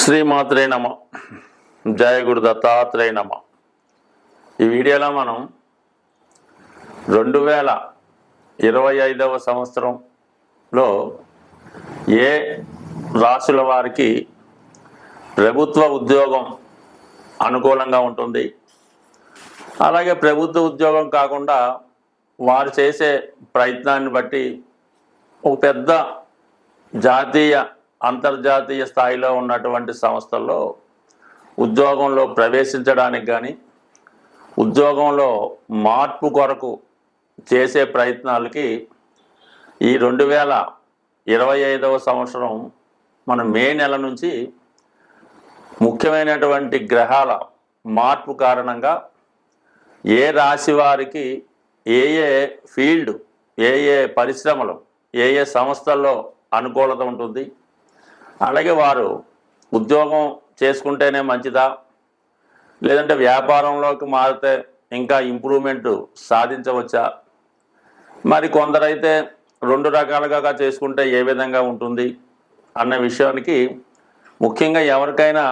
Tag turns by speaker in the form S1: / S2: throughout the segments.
S1: శ్రీమాత్రే నమ. జయ గురు దత్తాత్రేయ నమ. ఈ వీడియోలో మనం 2025వ సంవత్సరంలో ఏ రాశుల వారికి ప్రభుత్వ ఉద్యోగం అనుకూలంగా ఉంటుంది, అలాగే ప్రభుత్వ ఉద్యోగం కాకుండా వారు చేసే ప్రయత్నాన్ని బట్టి ఒక పెద్ద జాతీయ అంతర్జాతీయ స్థాయిలో ఉన్నటువంటి సంస్థల్లో ఉద్యోగంలో ప్రవేశించడానికి కానీ ఉద్యోగంలో మార్పు కొరకు చేసే ప్రయత్నాలకి ఈ 2025వ సంవత్సరం మన మే నెల నుంచి ముఖ్యమైనటువంటి గ్రహాల మార్పు కారణంగా ఏ రాశి వారికి ఏ ఏ ఫీల్డ్, ఏ ఏ పరిశ్రమలు, ఏ ఏ సంస్థల్లో అనుకూలత ఉంటుంది, అలాగే వారు ఉద్యోగం చేసుకుంటేనే మంచిదా లేదంటే వ్యాపారంలోకి మారితే ఇంకా ఇంప్రూవ్మెంట్ సాధించవచ్చా, మరి కొందరైతే రెండు రకాలుగా చేసుకుంటే ఏ విధంగా ఉంటుంది అన్న విషయానికి ముఖ్యంగా ఎవరికైనా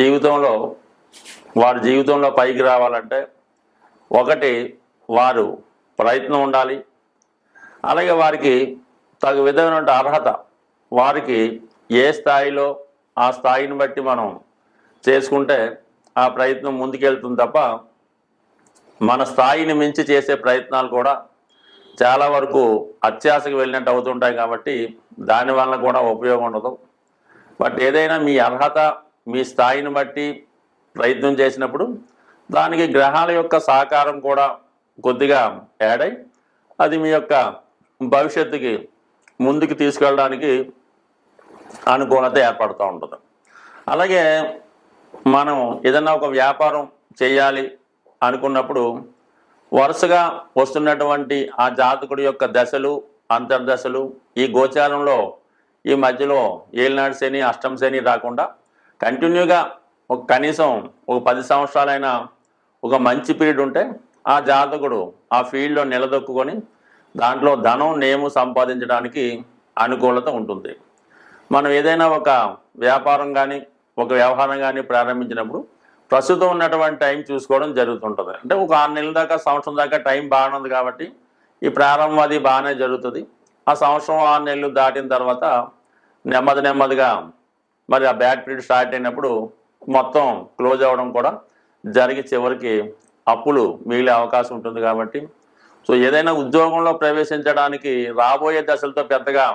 S1: జీవితంలో వారి జీవితంలో పైకి రావాలంటే ఒకటి వారు ప్రయత్నం ఉండాలి, అలాగే వారికి తగు విధమైన అర్హత, వారికి ఏ స్థాయిలో ఆ స్థాయిని బట్టి మనం చేసుకుంటే ఆ ప్రయత్నం ముందుకెళ్తుంది తప్ప మన స్థాయిని మించి చేసే ప్రయత్నాలు కూడా చాలా వరకు అత్యాశకు వెళ్ళినట్టు అవుతుంటాయి. కాబట్టి దానివల్ల కూడా ఉపయోగం ఉండదు. బట్ ఏదైనా మీ అర్హత, మీ స్థాయిని బట్టి ప్రయత్నం చేసినప్పుడు దానికి గ్రహాల యొక్క సహకారం కూడా కొద్దిగా యాడ్ అయ్యి అది మీ యొక్క భవిష్యత్తుకి ముందుకు తీసుకెళ్ళడానికి అనుకూలత ఏర్పడుతూ ఉంటుంది. అలాగే మనం ఏదన్నా ఒక వ్యాపారం చేయాలి అనుకున్నప్పుడు వరుసగా వస్తున్నటువంటి ఆ జాతకుడి యొక్క దశలు, అంతర్దశలు, ఈ గోచారంలో ఈ మధ్యలో ఏలినాడు శని, అష్టమ శని రాకుండా కంటిన్యూగా కనీసం ఒక 10 సంవత్సరాలైనా ఒక మంచి పీరియడ్ ఉంటే ఆ జాతకుడు ఆ ఫీల్డ్లో నిలదొక్కుని దాంట్లో ధనం, నేము సంపాదించడానికి అనుకూలత ఉంటుంది. మనం ఏదైనా ఒక వ్యాపారం కానీ ఒక వ్యవహారం కానీ ప్రారంభించినప్పుడు ప్రస్తుతం ఉన్నటువంటి టైం చూసుకోవడం జరుగుతుంటుంది. అంటే ఒక 6 నెలల దాకా, సంవత్సరం దాకా టైం బాగానే ఉంది కాబట్టి ఈ ప్రారంభం అది బాగానే జరుగుతుంది. ఆ సంవత్సరం 6 నెలలు దాటిన తర్వాత నెమ్మదిగా మరి ఆ బ్యాక్ పీరియడ్ స్టార్ట్ అయినప్పుడు మొత్తం క్లోజ్ అవ్వడం కూడా జరిగి చివరికి అప్పులు మిగిలే అవకాశం ఉంటుంది. కాబట్టి సో ఏదైనా ఉద్యోగంలో ప్రవేశించడానికి రాబోయే దశలతో పెద్దగా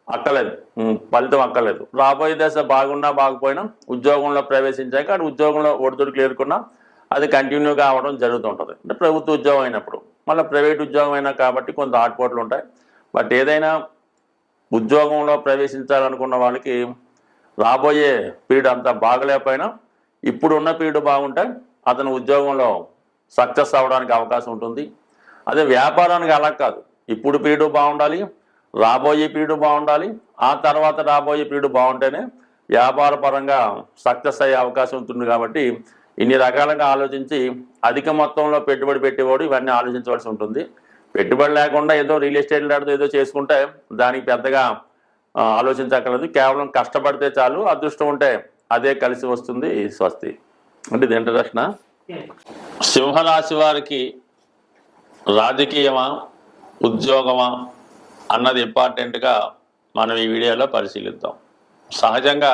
S1: అక్కలేదు, ఫలితం అక్కలేదు. రాబోయే దశ బాగున్నా బాగుపోయినా ఉద్యోగంలో ప్రవేశించాక అది ఉద్యోగంలో ఒడిదుడుకులు ఎదుర్కొన్నా అది కంటిన్యూగా అవ్వడం జరుగుతుంటుంది. అంటే ప్రభుత్వ ఉద్యోగం అయినప్పుడు, మళ్ళీ ప్రైవేట్ ఉద్యోగం అయినా కాబట్టి కొంత ఆటుపోట్లు ఉంటాయి. బట్ ఏదైనా ఉద్యోగంలో ప్రవేశించాలనుకున్న వాళ్ళకి రాబోయే పీరియడ్ అంతా బాగలేకపోయినా ఇప్పుడున్న పీరియడ్ బాగుంటే అతను ఉద్యోగంలో సక్సెస్ అవ్వడానికి అవకాశం ఉంటుంది. అదే వ్యాపారానికి అలా కాదు, ఇప్పుడు పీరియడ్ బాగుండాలి, రాబోయే పీరియడ్ బాగుండాలి, ఆ తర్వాత రాబోయే పీరియడ్ బాగుంటేనే వ్యాపార పరంగా సక్సెస్ అయ్యే అవకాశం ఉంటుంది. కాబట్టి ఇన్ని రకాలుగా ఆలోచించి అధిక మొత్తంలో పెట్టుబడి పెట్టేవాడు ఇవన్నీ ఆలోచించవలసి ఉంటుంది. పెట్టుబడి లేకుండా ఏదో రియల్ ఎస్టేట్ లాంటిది ఏదో చేసుకుంటే దానికి పెద్దగా ఆలోచించక్కర్లేదు. కేవలం కష్టపడితే చాలు, అదృష్టం ఉంటే అదే కలిసి వస్తుంది. స్వస్తి. అంటే ఇది ఇంట్రడక్షన్. సింహరాశి వారికి రాజకీయమా, ఉద్యోగమా అన్నది ఇంపార్టెంట్గా మనం ఈ వీడియోలో పరిశీలిద్దాం. సహజంగా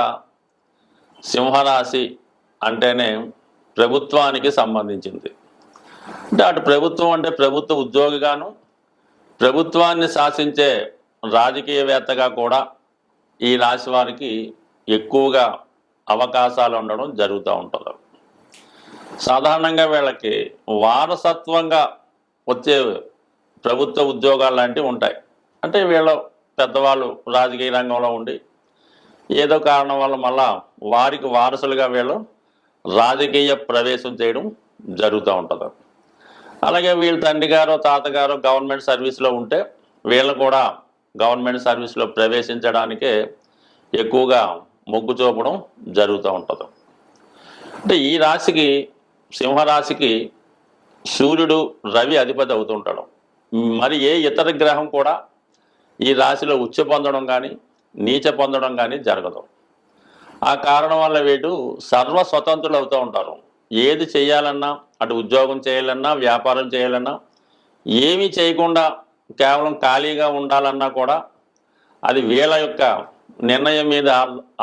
S1: సింహరాశి అంటేనే ప్రభుత్వానికి సంబంధించింది. అంటే అటు ప్రభుత్వం అంటే ప్రభుత్వ ఉద్యోగిగాను, ప్రభుత్వాన్ని శాసించే రాజకీయవేత్తగా కూడా ఈ రాశి వారికి ఎక్కువగా అవకాశాలు ఉండడం జరుగుతూ ఉంటుంది. సాధారణంగా వీళ్ళకి వారసత్వంగా వచ్చే ప్రభుత్వ ఉద్యోగాలు లాంటివి ఉంటాయి. అంటే వీళ్ళ పెద్దవాళ్ళు రాజకీయ రంగంలో ఉండి ఏదో కారణం వల్ల మళ్ళా వారికి వారసులుగా వీళ్ళు రాజకీయ ప్రవేశం చేయడం జరుగుతూ ఉంటుంది. అలాగే వీళ్ళ తండ్రి గారు, తాతగారు గవర్నమెంట్ సర్వీస్లో ఉంటే వీళ్ళు కూడా గవర్నమెంట్ సర్వీస్లో ప్రవేశించడానికే ఎక్కువగా మొగ్గు చూపడం జరుగుతూ ఉంటుంది. అంటే ఈ రాశికి, సింహరాశికి సూర్యుడు, రవి అధిపతి అవుతుంటాడు. మరి ఏ ఇతర గ్రహం కూడా ఈ రాశిలో ఉచ్చ పొందడం కానీ నీచ పొందడం కానీ జరగదు. ఆ కారణం వల్ల వీళ్ళు సర్వస్వతంత్రులు అవుతూ ఉంటారు. ఏది చేయాలన్నా, అటు ఉద్యోగం చేయాలన్నా, వ్యాపారం చేయాలన్నా, ఏమీ చేయకుండా కేవలం ఖాళీగా ఉండాలన్నా కూడా అది వీళ్ళ యొక్క నిర్ణయం మీద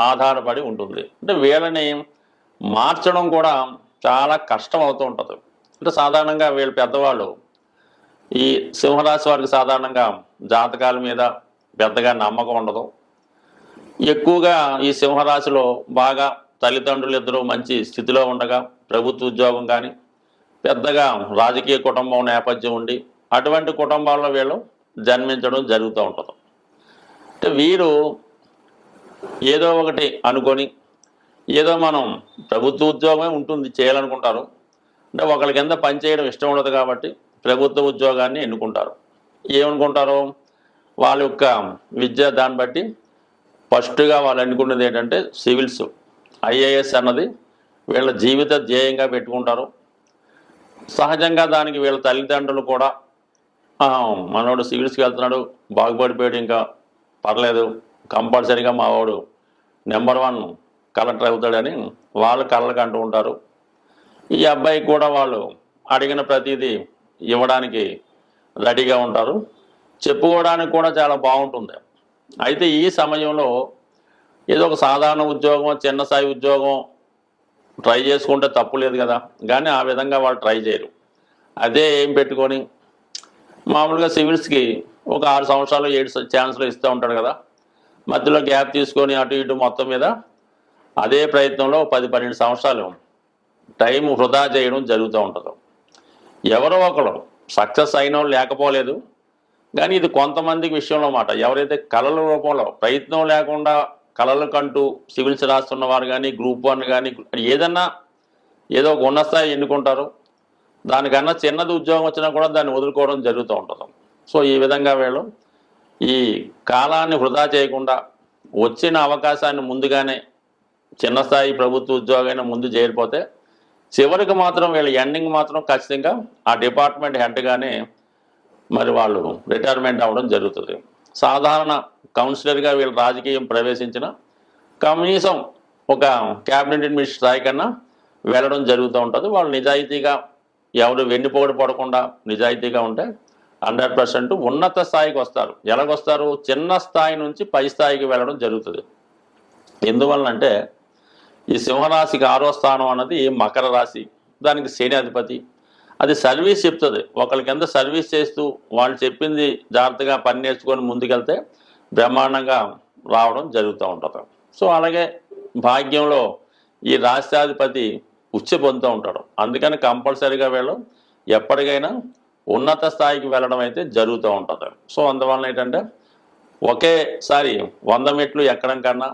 S1: ఆధారపడి ఉంటుంది. అంటే వీళ్ళని మార్చడం కూడా చాలా కష్టం అవుతూ ఉంటుంది. అంటే సాధారణంగా వీళ్ళు పెద్దవాళ్ళు ఈ సింహరాశి వారికి సాధారణంగా జాతకాల మీద పెద్దగా నమ్మకం ఉండదు. ఎక్కువగా ఈ సింహరాశిలో బాగా తల్లిదండ్రులు ఇద్దరూ మంచి స్థితిలో ఉండగా ప్రభుత్వ ఉద్యోగం కానీ పెద్దగా రాజకీయ కుటుంబం నేపథ్యం ఉండి అటువంటి కుటుంబాల్లో వీళ్ళు జన్మించడం జరుగుతూ ఉంటుంది. అంటే వీరు ఏదో ఒకటి అనుకొని ఏదో మనం ప్రభుత్వ ఉద్యోగమే ఉంటుంది చేయాలనుకుంటారు. అంటే ఒకరి కింద పనిచేయడం ఇష్టం ఉండదు కాబట్టి ప్రభుత్వ ఉద్యోగాన్ని ఎన్నుకుంటారు. ఏమనుకుంటారు, వాళ్ళ యొక్క విద్య దాన్ని బట్టి ఫస్ట్గా వాళ్ళు అనుకున్నది ఏంటంటే సివిల్స్, ఐఏఎస్ అన్నది వీళ్ళ జీవిత ధ్యేయంగా పెట్టుకుంటారు. సహజంగా దానికి వీళ్ళ తల్లిదండ్రులు కూడా మనోడు సివిల్స్కి వెళ్తున్నాడు, బాగుపడిపోయాడు, ఇంకా పర్లేదు, కంపల్సరీగా మా వాడు నెంబర్ 1 కలెక్టర్ అవుతాడని వాళ్ళు కళ్ళకు అంటూ ఉంటారు. ఈ అబ్బాయి కూడా వాళ్ళు అడిగిన ప్రతిదీ ఇవ్వడానికి రెడీగా ఉంటారు. చెప్పుకోవడానికి కూడా చాలా బాగుంటుంది. అయితే ఈ సమయంలో ఏదో ఒక సాధారణ ఉద్యోగం, చిన్న స్థాయి ఉద్యోగం ట్రై చేసుకుంటే తప్పు లేదు కదా, కానీ ఆ విధంగా వాళ్ళు ట్రై చేయరు. అదే ఏం పెట్టుకొని మామూలుగా సివిల్స్కి ఒక 6 సంవత్సరాలు 7 ఛాన్స్లు ఇస్తూ ఉంటాడు కదా, మధ్యలో గ్యాప్ తీసుకొని అటు ఇటు మొత్తం మీద అదే ప్రయత్నంలో 10-12 సంవత్సరాలు టైం వృధా చేయడం జరుగుతూ ఉంటుంది. ఎవరో ఒకరు సక్సెస్ అయిన వాళ్ళు లేకపోలేదు, కానీ ఇది కొంతమందికి విషయంలో మాట. ఎవరైతే కళల రూపంలో ప్రయత్నం లేకుండా కళలు కంటూ సివిల్స్ రాస్తున్న వారు కానీ, గ్రూప్ 1 కానీ ఏదన్నా ఏదో ఒక ఉన్నత స్థాయి ఎన్నుకుంటారు. దానికన్నా చిన్నది ఉద్యోగం వచ్చినా కూడా దాన్ని వదులుకోవడం జరుగుతూ ఉంటుంది. సో ఈ విధంగా వీళ్ళు ఈ కాలాన్ని వృధా చేయకుండా వచ్చిన అవకాశాన్ని ముందుగానే చిన్న స్థాయి ప్రభుత్వ ఉద్యోగైనా ముందు చేరిపోతే చివరికి మాత్రం వీళ్ళ ఎండింగ్ మాత్రం ఖచ్చితంగా ఆ డిపార్ట్మెంట్ హెడ్గానే మరి వాళ్ళు రిటైర్మెంట్ అవ్వడం జరుగుతుంది. సాధారణ కౌన్సిలర్గా వీళ్ళు రాజకీయం ప్రవేశించిన కనీసం ఒక క్యాబినెట్ మినిస్టర్ స్థాయి కన్నా వెళ్ళడం జరుగుతూ ఉంటుంది. వాళ్ళు నిజాయితీగా ఎవరు వెన్నుపోటు పడకుండా నిజాయితీగా ఉంటే 100% ఉన్నత స్థాయికి వస్తారు. ఎలాగొస్తారు, చిన్న స్థాయి నుంచి పై స్థాయికి వెళ్ళడం జరుగుతుంది. ఎందువల్లంటే ఈ సింహరాశికి 6వ స్థానం అన్నది మకర రాశి, దానికి శని అధిపతి. అది సర్వీస్ చెప్తుంది. ఒకరి కింద సర్వీస్ చేస్తూ వాళ్ళు చెప్పింది జాగ్రత్తగా పని నేర్చుకొని ముందుకెళ్తే బ్రహ్మాండంగా రావడం జరుగుతూ ఉంటుంది. సో అలాగే భాగ్యంలో ఈ రాష్ట్రాధిపతి ఉచ్చ పొందుతూ ఉంటాడు. అందుకని కంపల్సరీగా వీళ్ళు ఎప్పటికైనా ఉన్నత స్థాయికి వెళ్ళడం అయితే జరుగుతూ ఉంటుంది. సో అందువలన ఏంటంటే ఒకేసారి 100 మెట్లు ఎక్కడం కన్నా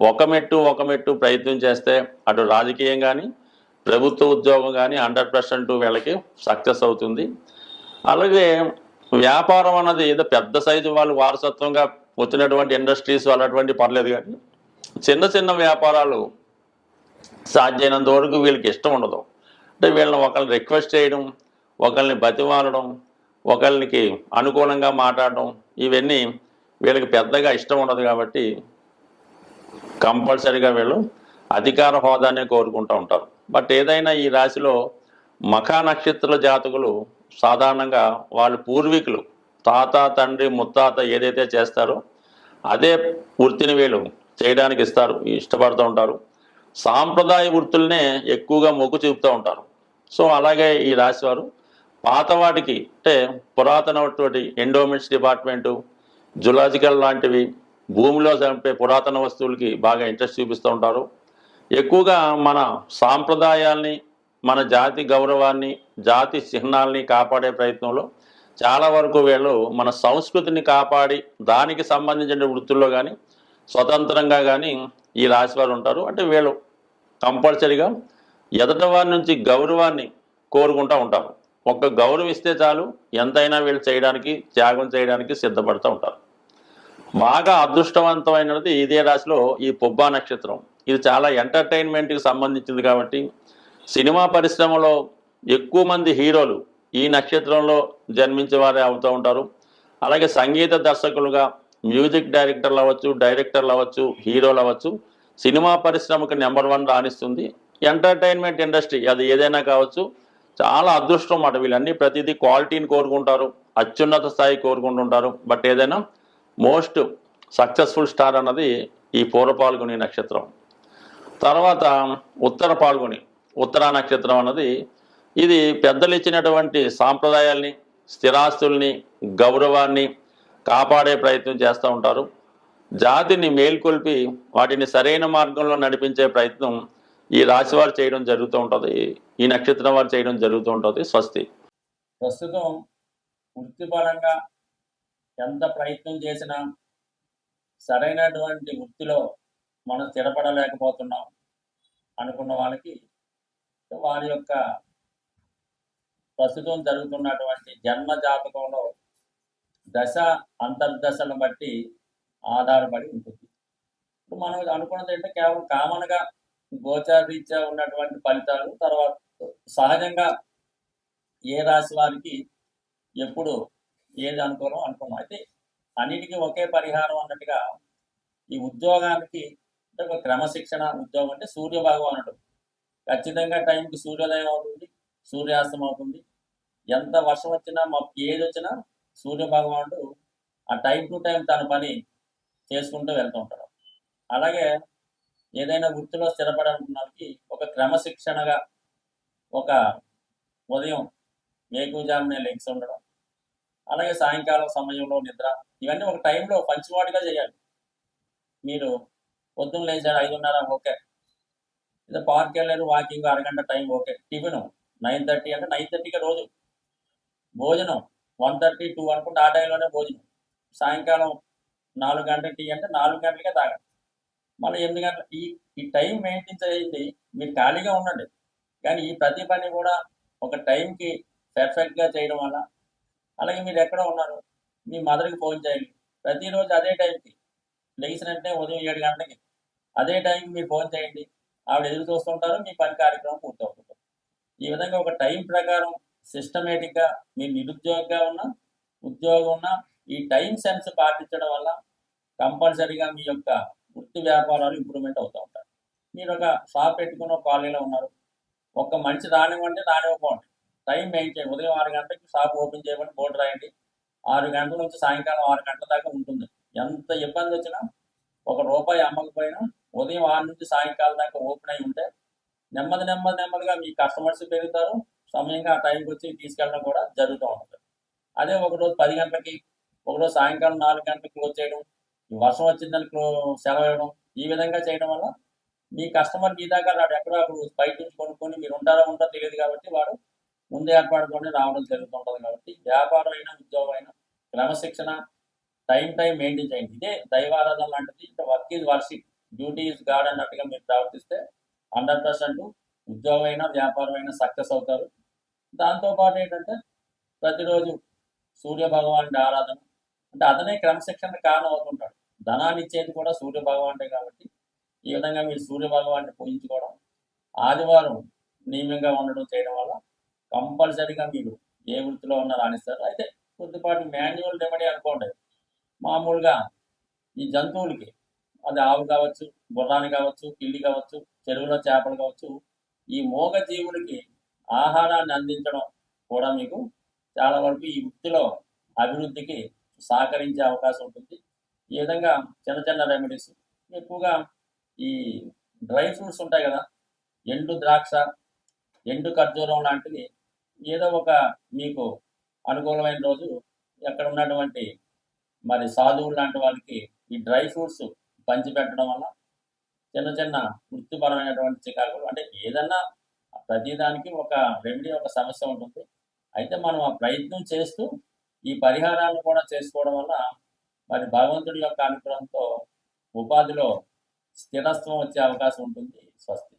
S1: ఒక మెట్టు ప్రయత్నం చేస్తే అటు రాజకీయం కానీ ప్రభుత్వ ఉద్యోగం కానీ 100% వీళ్ళకి సక్సెస్ అవుతుంది. అలాగే వ్యాపారం అన్నది ఏదో పెద్ద సైజు వాళ్ళు వారసత్వంగా వచ్చినటువంటి ఇండస్ట్రీస్ వాళ్ళటువంటి పర్లేదు, కానీ చిన్న చిన్న వ్యాపారాలు సాధ్యమైనంత వరకు వీళ్ళకి ఇష్టం ఉండదు. అంటే వీళ్ళని ఒకరిని రిక్వెస్ట్ చేయడం, ఒకరిని బతిమాలడం, ఒకరికి అనుకూలంగా మాట్లాడడం, ఇవన్నీ వీళ్ళకి పెద్దగా ఇష్టం ఉండదు. కాబట్టి కంపల్సరీగా వీళ్ళు అధికార హోదానే కోరుకుంటూ ఉంటారు. బట్ ఏదైనా ఈ రాశిలో మఖా నక్షత్ర జాతకులు సాధారణంగా వాళ్ళ పూర్వీకులు తాత, తండ్రి, ముత్తాత ఏదైతే చేస్తారో అదే వృత్తిని వీళ్ళు చేయడానికి ఇష్టపడుతూ ఉంటారు. సాంప్రదాయ వృత్తులనే ఎక్కువగా మొగ్గు చూపుతూ ఉంటారు. సో అలాగే ఈ రాశి వారు పాత వాటికి, అంటే పురాతనటువంటి ఎండోమెంట్స్ డిపార్ట్మెంటు, జులాజికల్ లాంటివి, భూమిలో చంపే పురాతన వస్తువులకి బాగా ఇంట్రెస్ట్ చూపిస్తూ ఉంటారు. ఎక్కువగా మన సాంప్రదాయాల్ని, మన జాతి గౌరవాన్ని, జాతి చిహ్నాల్ని కాపాడే ప్రయత్నంలో చాలా వరకు వీళ్ళు మన సంస్కృతిని కాపాడి దానికి సంబంధించిన వృత్తుల్లో కానీ స్వతంత్రంగా కానీ ఈ రాశి వారు ఉంటారు. అంటే వీళ్ళు కంపల్సరీగా ఎదటి వారి నుంచి గౌరవాన్ని కోరుకుంటూ ఉంటారు. ఒక్క గౌరవం ఇస్తే చాలు ఎంతైనా వీళ్ళు చేయడానికి, త్యాగం చేయడానికి సిద్ధపడుతూ ఉంటారు. బాగా అదృష్టవంతమైనది ఇదే రాశిలో ఈ పుబ్బా నక్షత్రం. ఇది చాలా ఎంటర్టైన్మెంట్కి సంబంధించింది కాబట్టి సినిమా పరిశ్రమలో ఎక్కువ మంది హీరోలు ఈ నక్షత్రంలో జన్మించే వారే అవుతూ ఉంటారు. అలాగే సంగీత దర్శకులుగా మ్యూజిక్ డైరెక్టర్లు అవ్వచ్చు, హీరోలు అవ్వచ్చు, సినిమా పరిశ్రమకు నెంబర్ 1 రాణిస్తుంది. ఎంటర్టైన్మెంట్ ఇండస్ట్రీ అది ఏదైనా కావచ్చు. చాలా అదృష్టం అన్నమాట. వీళ్ళన్నీ ప్రతిదీ క్వాలిటీని కోరుకుంటారు, అత్యున్నత స్థాయి కోరుకుంటుంటారు. బట్ ఏదైనా మోస్ట్ సక్సెస్ఫుల్ స్టార్ అన్నది ఈ పూర్వ పాల్గొని నక్షత్రం. తర్వాత ఉత్తర పాల్గొని, ఉత్తరా నక్షత్రం అన్నది ఇది పెద్దలు ఇచ్చినటువంటి సాంప్రదాయాల్ని, స్థిరాస్తుల్ని, గౌరవాన్ని కాపాడే ప్రయత్నం చేస్తూ ఉంటారు. జాతిని మేల్కొల్పి వాటిని సరైన మార్గంలో నడిపించే ప్రయత్నం ఈ రాశి వారు చేయడం జరుగుతూ ఉంటుంది. ఈ నక్షత్రం వారు చేయడం జరుగుతూ ఉంటుంది. స్వస్తి.
S2: ప్రస్తుతం వృత్తిపరంగా ఎంత ప్రయత్నం చేసినా సరైనటువంటి వృత్తిలో మనం స్థిరపడలేకపోతున్నాం అనుకున్న వాళ్ళకి వారి యొక్క ప్రస్తుతం జరుగుతున్నటువంటి జన్మ జాతకంలో దశ అంతర్దశలను బట్టి ఆధారపడి ఉంటుంది. ఇప్పుడు మనం అనుకున్నది అంటే కేవలం కామన్గా గోచారీత్యా ఉన్నటువంటి ఫలితాలు, తర్వాత సహజంగా ఏ రాశి వారికి ఎప్పుడు ఏది అనుకూలం అనుకున్నాం. అయితే అన్నిటికీ ఒకే పరిహారం అన్నట్టుగా ఈ ఉద్యోగానికి అంటే ఒక క్రమశిక్షణ ఉద్యోగం అంటే సూర్య భగవానుడు ఖచ్చితంగా టైంకి సూర్యోదయం అవుతుంది, సూర్యాస్తం అవుతుంది. ఎంత వర్షం వచ్చినా ఏది వచ్చినా సూర్య భగవానుడు ఆ టైం టు టైం తన పని చేసుకుంటూ వెళ్తూ ఉంటాడు. అలాగే ఏదైనా వృత్తిలో స్థిరపడాలనుకున్నకి ఒక క్రమశిక్షణగా ఒక ఉదయం వేకువజామునే లెగ్స్ ఉండడం, అలాగే సాయంకాలం సమయంలో నిద్ర, ఇవన్నీ ఒక టైంలో పంచువాటిగా చేయాలి. మీరు పొద్దున్న లేచారు 5:30 ఓకే, లేదా పార్క్ వెళ్ళారు వాకింగ్ అరగంట టైం ఓకే, టిఫిన్ 9:30 అంటే 9:30కి రోజు, భోజనం 1:30 2 అనుకుంటే ఆ టైంలోనే భోజనం, సాయంకాలం 4 గంటల టీ అంటే 4 గంటలకే తాగండి, మళ్ళీ 8 గంటల ఈ టైం మెయింటైన్ చేయండి. మీరు ఖాళీగా ఉండండి, కానీ ఈ ప్రతి పని కూడా ఒక టైంకి పర్ఫెక్ట్గా చేయడం వల్ల, అలాగే మీరు ఎక్కడ ఉన్నారు మీ మదర్కి ఫోన్ చేయండి ప్రతిరోజు అదే టైంకి, లేచినంటే ఉదయం 7 గంటలకి అదే టైంకి మీరు ఫోన్ చేయండి, ఆవిడ ఎదురు చూస్తుంటారు, మీ పని కార్యక్రమం పూర్తవుతుంది. ఈ విధంగా ఒక టైం ప్రకారం సిస్టమేటిక్గా మీరు నిరుద్యోగిగా ఉన్నా ఉద్యోగం ఉన్నా ఈ టైం సెన్స్ పాటించడం వల్ల కంపల్సరీగా మీ యొక్క వృత్తి వ్యాపారాలు ఇంప్రూవ్మెంట్ అవుతూ ఉంటాయి. మీరు ఒక షాప్ పెట్టుకున్న కాలనీలో ఉన్నారు, ఒక్క మనిషి రానివ్వండి రానివ్వకండి, టైం మెయింటైన్ ఉదయం 6 గంటలకి షాప్ ఓపెన్ చేయమని బోర్డు రాయండి, 6 గంటల నుంచి సాయంకాలం 6 గంటల దాకా ఉంటుంది. ఎంత ఇబ్బంది వచ్చినా ₹1 అమ్మకపోయినా ఉదయం 6 నుంచి సాయంకాలం దాకా ఓపెన్ అయి ఉంటే నెమ్మదిగా మీ కస్టమర్స్ పెరుగుతారు, సమయంగా ఆ టైంకి వచ్చి తీసుకెళ్ళడం కూడా జరుగుతూ ఉంటుంది. అదే ఒకరోజు 10 గంటలకి, ఒకరోజు సాయంకాలం 4 గంటలకు క్లోజ్ చేయడం, వర్షం వచ్చిందని సెలవు ఇవ్వడం, ఈ విధంగా చేయడం వల్ల మీ కస్టమర్ మీ దగ్గర రాడు, ఎక్కడో అక్కడ బయట నుంచి కొనుక్కొని మీరు ఉంటారో తెలియదు కాబట్టి వాడు ముందు ఏర్పాటుతోనే రావడం జరుగుతుంటుంది. కాబట్టి వ్యాపారం అయినా ఉద్యోగం అయినా క్రమశిక్షణ టైం మెయింటైన్ చేయండి. ఇదే దైవారాధన లాంటిది. Work is worship, duty is God అన్నట్టుగా మీరు ప్రవర్తిస్తే 100% ఉద్యోగం అయినా వ్యాపారం అయినా సక్సెస్ అవుతారు. దాంతోపాటు ఏంటంటే ప్రతిరోజు సూర్య భగవానుడి ఆరాధన, అంటే అతనే క్రమశిక్షణ కారణం అవుతుంటాడు. ధనాన్ని ఇచ్చేది కూడా సూర్య భగవానుడే కాబట్టి ఈ విధంగా మీరు సూర్య భగవాన్ని పూజించుకోవడం, ఆదివారం నియమంగా ఉండడం చేయడం వల్ల కంపల్సరీగా మీరు ఏ వృత్తిలో ఉన్నా రాణిస్తారు. అయితే కొద్దిపాటి మాన్యువల్ రెమెడీ అనుకోండి, మామూలుగా ఈ జంతువులకి, అది ఆవు కావచ్చు, గుర్రాన్ని కావచ్చు, పిల్లి కావచ్చు, చెరువులో చేపలు కావచ్చు, ఈ మూగ జీవులకి ఆహారాన్ని అందించడం కూడా మీకు చాలా వరకు ఈ వృత్తిలో అభివృద్ధికి సహకరించే అవకాశం ఉంటుంది. ఈ విధంగా చిన్న చిన్న రెమెడీస్, ఎక్కువగా ఈ డ్రై ఫ్రూట్స్ ఉంటాయి కదా, ఎండు ద్రాక్ష, ఎండు ఖర్జూరం లాంటివి ఏదో ఒక మీకు అనుకూలమైన రోజు ఎక్కడ ఉన్నటువంటి మరి సాధువులు లాంటి వాళ్ళకి ఈ డ్రై ఫ్రూట్స్ పంచిపెట్టడం వల్ల చిన్న చిన్న వృత్తిపరమైనటువంటి చికాకులు, అంటే ఏదన్నా ప్రతిదానికి ఒక రెమెడీ, ఒక సమస్య ఉంటుంది. అయితే మనం ఆ ప్రయత్నం చేస్తూ ఈ పరిహారాలను కూడా చేసుకోవడం వల్ల మరి భగవంతుడి యొక్క అనుగ్రహంతో ఉపాధిలో స్థిరత్వం వచ్చే అవకాశం ఉంటుంది. స్వస్తి.